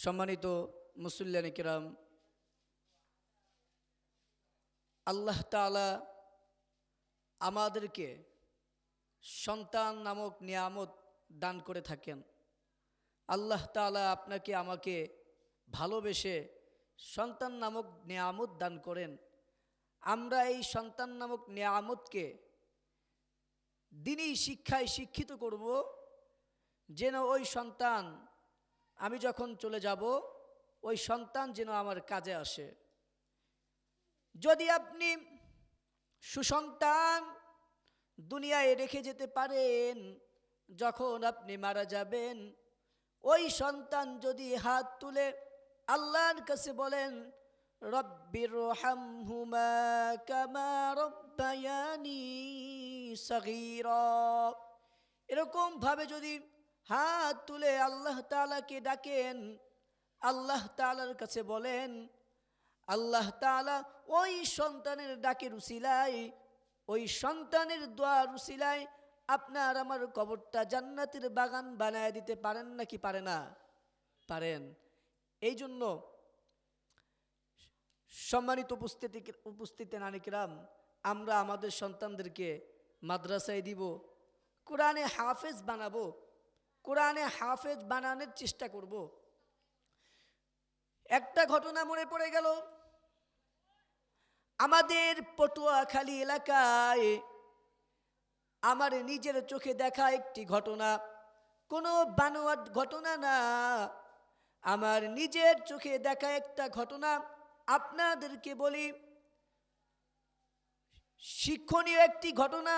সম্মানিত মুসল্লিয়ানে কিরাম, আল্লাহ তাআলা আমাদেরকে সন্তান নামক নিয়ামত দান করে থাকেন। আল্লাহ তাআলা আপনাকে আমাকে ভালোবেসে সন্তান নামক নিয়ামত দান করেন। আমরা এই সন্তান নামক নিয়ামতকে দিনই শিক্ষায় শিক্ষিত করব, যেন ওই সন্তান আমি যখন চলে যাব ওই সন্তান যেন আমার কাজে আসে। যদি আপনি সুসন্তান দুনিয়ায় রেখে যেতে পারেন, যখন আপনি মারা যাবেন ওই সন্তান যদি হাত তুলে আল্লাহর কাছে বলেন, রব্বিরহামহুমা কামা রব্বায়ানি সগীরা, এরকম ভাবে যদি হাত তুলে আল্লাহ তাআলাকে ডাকেন, আল্লাহ তাআলার কাছে বলেন, আল্লাহ তাআলা ওই সন্তানের ডাকের উসিলায়, ওই সন্তানের দোয়ার উসিলায় আপনার আমার কবরটা জান্নাতের বাগান বানায় দিতে পারেন নাকি পারে না? পারেন। এই জন্য সম্মানিত উপস্থিতি নানিকরাম, আমরা আমাদের সন্তানদেরকে মাদ্রাসায় দিব, কোরআনে হাফেজ বানাবো, কোরআনে হাফেজ বানানোর চেষ্টা করব। একটা ঘটনা মনে পড়ে গেল, আমাদের পটুয়াখালী এলাকায় আমার নিজের চোখে দেখা একটি ঘটনা, কোনো বানোয়াট ঘটনা না, আমার নিজের চোখে দেখা একটা ঘটনা আপনাদেরকে বলি। শিক্ষণীয় একটি ঘটনা।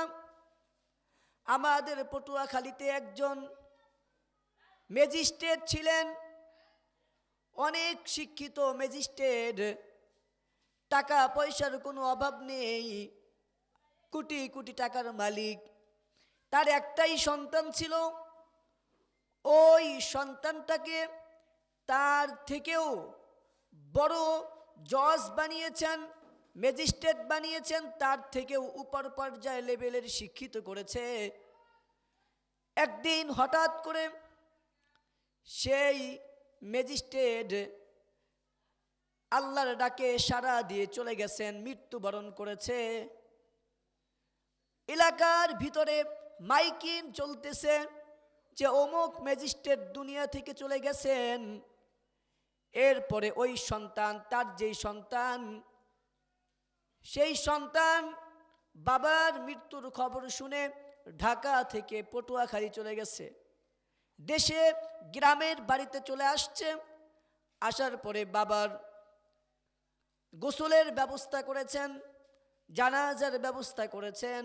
আমাদের পটুয়াখালীতে একজন ম্যাজিস্ট্রেট ছিলেন, অনেক শিক্ষিত ম্যাজিস্ট্রেট, টাকা পয়সার কোনো অভাব নেই, কোটি কোটি টাকার মালিক। তার একটাই সন্তান ছিল, ওই সন্তানটাকে তার থেকেও বড় জজ বানিয়েছেন, ম্যাজিস্ট্রেট বানিয়েছেন, তার থেকেও উপর পর্যায়ে লেভেলের শিক্ষিত করেছে। একদিন হঠাৎ করে সেই ম্যাজিস্ট্রেট আল্লাহর ডাকে সাড়া দিয়ে চলে গেছেন, মৃত্যুবরণ করেছে। এলাকার ভিতরে মাইকিং চলতেছে যে অমুক ম্যাজিস্ট্রেট দুনিয়া থেকে চলে গেছেন। এরপরে ওই সন্তান, তার যেই সন্তান, সেই সন্তান বাবার মৃত্যুর খবর শুনে ঢাকা থেকে পটুয়াখালী চলে গেছে, দেশে গ্রামের বাড়িতে চলে আসছে। আসার পরে বাবার গোসলের ব্যবস্থা করেছেন, জানাজার ব্যবস্থা করেছেন।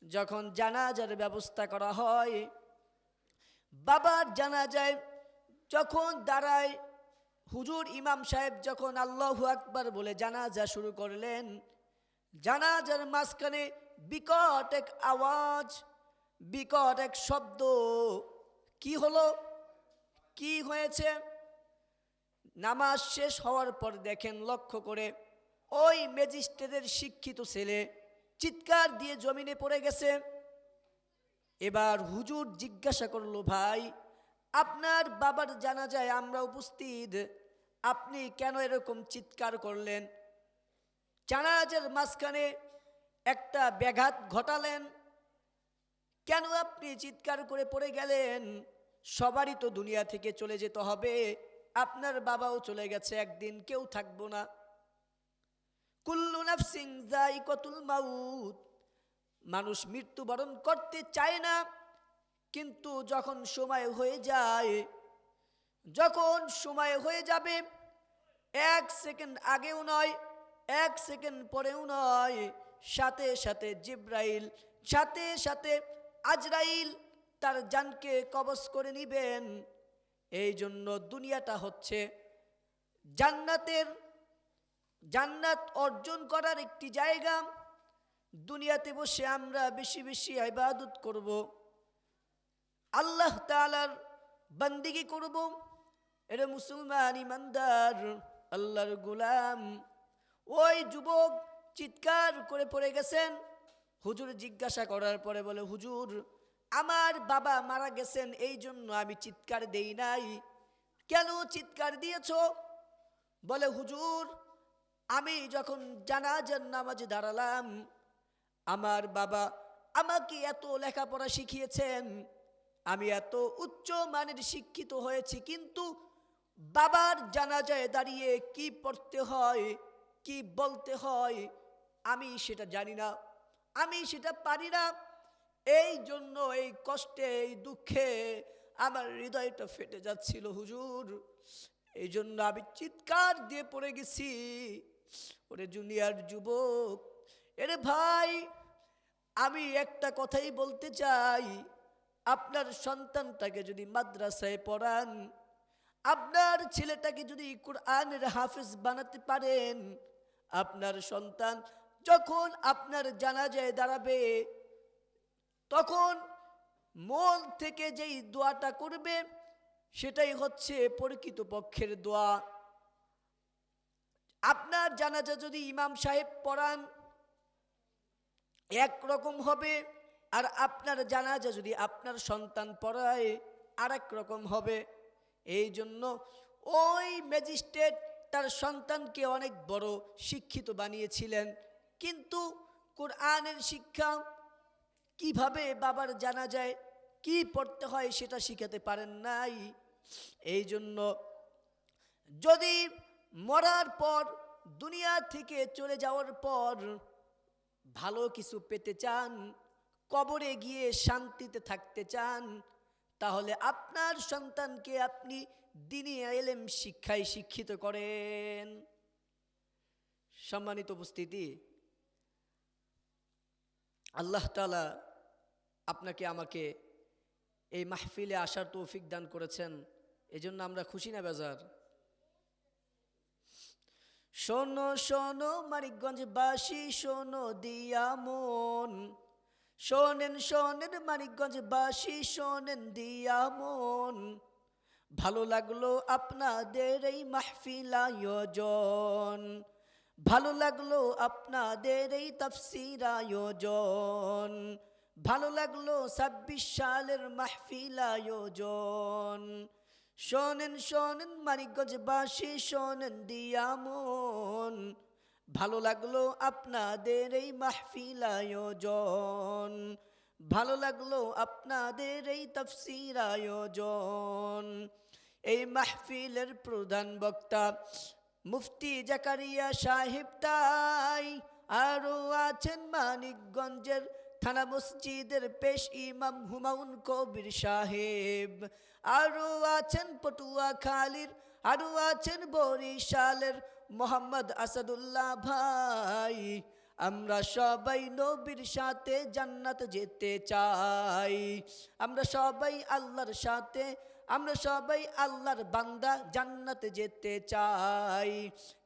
যখন জানাজার ব্যবস্থা করা হয়, বাবার জানাজায় যখন দাঁড়ায়, হুজুর ইমাম সাহেব যখন আল্লাহু আকবার বলে জানাজা শুরু করলেন, জানাজার মাঝখানে বিকট এক আওয়াজ, বিকট এক শব্দ। কি হলো, কি হয়েছে? নামাজ শেষ হওয়ার পর দেখেন, লক্ষ্য করে ওই ম্যাজিস্ট্রেটের শিক্ষিত ছেলে চিৎকার দিয়ে জমিনে পড়ে গেছে। এবার হুজুর জিজ্ঞাসা করলো, ভাই আপনার বাবার জানাজায় আমরা উপস্থিত, আপনি কেন এরকম চিৎকার করলেন? জানাজার মাঝখানে একটা ব্যাঘাত ঘটালেন, কেন আপনি চিৎকার করে পড়ে গেলেন? সবারই তো দুনিয়া থেকে চলে যেতে হবে, আপনার বাবাও চলে গেছে, একদিন কেউ থাকবো না। কুল্লু নাফসিন যায়িকাতুল মাউত, মানুষ মৃত্যুবরণ করতে চায় না, কিন্তু যখন সময় হয়ে যায়, যখন সময় হয়ে যাবে, এক সেকেন্ড আগেও নয়, এক সেকেন্ড পরেও নয়, সাথে সাথে জিব্রাইল, সাথে সাথে আজরাইল তার জানকে কবজ করে নিবেন। এই জন্য দুনিয়াটা হচ্ছে জান্নাত অর্জন করার একটি জায়গা। দুনিয়াতে বসে আমরা বেশি বেশি ইবাদত করব, আল্লাহ তাআলার বান্দিগি করব। এরা মুসলমান ইমানদার আল্লাহর গোলাম। ওই যুবক চিৎকার করে পড়ে গেছেন। হুজুর জিজ্ঞাসা করার পরে বলে, হুজুর আমার বাবা মারা গেছেন, এই জন্য আমি চিৎকার দেই নাই, কেন চিৎকার দিয়েছো? বলে হুজুর, আমি যখন জানাজার নামাজে দাঁড়ালাম, আমার বাবা আমাকে এত লেখাপড়া শিখিয়েছেন, আমি এত উচ্চ মানের শিক্ষিত হয়েছি, কিন্তু বাবার জানাজায় দাঁড়িয়ে কি পড়তে হয়, কি বলতে হয়, আমি সেটা জানি না, আমি সেটা পারি না। এই জন্য এই কষ্টে, এই দুঃখে আমার হৃদয়টা ফেটে যাচ্ছিল হুজুর। এই জন্য আমি চিৎকার দিয়ে পড়ে গেছি। ওরে জুনিয়র যুবক, এরে ভাই, আমি একটা কথাই বলতে চাই, আপনার সন্তানটাকে যদি মাদ্রাসায় পড়ান, আপনার ছেলেটাকে যদি কোরআনের হাফেজ বানাতে পারেন, আপনার সন্তান যখন আপনার জানাজায় দাঁড়াবে, তখন মন থেকে যেই দোয়াটা করবে সেটাই হচ্ছে প্রকৃতপক্ষের দোয়া। আপনার জানাজা যদি ইমাম সাহেব পড়ান একরকম হবে, আর আপনার জানাজা যদি আপনার সন্তান পড়ায় আর এক রকম হবে। এই জন্য ওই ম্যাজিস্ট্রেট তার সন্তানকে অনেক বড় শিক্ষিত বানিয়েছিলেন, কিন্তু কোরআনের শিক্ষা কিভাবে বাবার জানাজায় কি পড়তে হয় সেটা শিখাতে পারেন নাই। এই জন্য যদি মরার পর, দুনিয়া থেকে চলে যাওয়ার পর ভালো কিছু পেতে চান, কবরে গিয়ে শান্তিতে থাকতে চান, তাহলে আপনার সন্তানকে আপনি দ্বীনি ইলম শিক্ষায় শিক্ষিত করেন। সম্মানিত উপস্থিতি, আল্লাহ তাআলা আপনাকে আমাকে এই মাহফিলে আসার তৌফিক দান করেছেন, এজন্য আমরা খুশি না বেজার? শোনো শোনো মানিকগঞ্জ বাসী, শোনো দিয়া মন, শোনেন শোনেন মানিকগঞ্জ বাসী, শোনেন দিয়া মন, ভালো লাগলো আপনাদের এই মাহফিল আয়োজন, ভালো লাগলো আপনাদের এই তাফসীর আয়োজন, ভালো লাগলো 26 সালের মাহফিল আয়োজন। শোনেন শোনেন মানিকগঞ্জ বাসী, শোনেন দিয়া মন, ভালো লাগলো আপনাদের এই মাহফিল আয়োজন, ভালো লাগলো আপনাদের এই তাফসীর আয়োজন। এই মাহফিলের প্রধান বক্তা মুফতি জাকারিয়া সাহেব, তাই আরো আছেন মানিকগঞ্জের থানা মসজিদের পেশ ইমাম হুমায়ুন কবির সাহেব, আরো আছেন পটুয়াখালীর, আরো আছেন বরিশালের মোহাম্মদ আসাদুল্লাহ ভাই। আমরা সবাই নবীর সাথে জান্নাত যেতে চাই, আমরা সবাই আল্লাহর সাথে, আমরা সবাই আল্লাহর বান্দা, জান্নাতে যেতে চাই।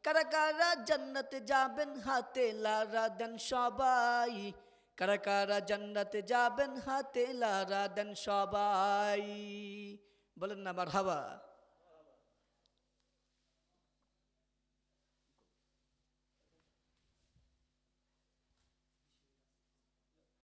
কারা কারা জান্নাতে যাবেন হাতে লারা দেন সবাই, কারা কারা জান্নাতে যাবেন হাতে লারা দেন সবাই, বলেন না মারহাবা।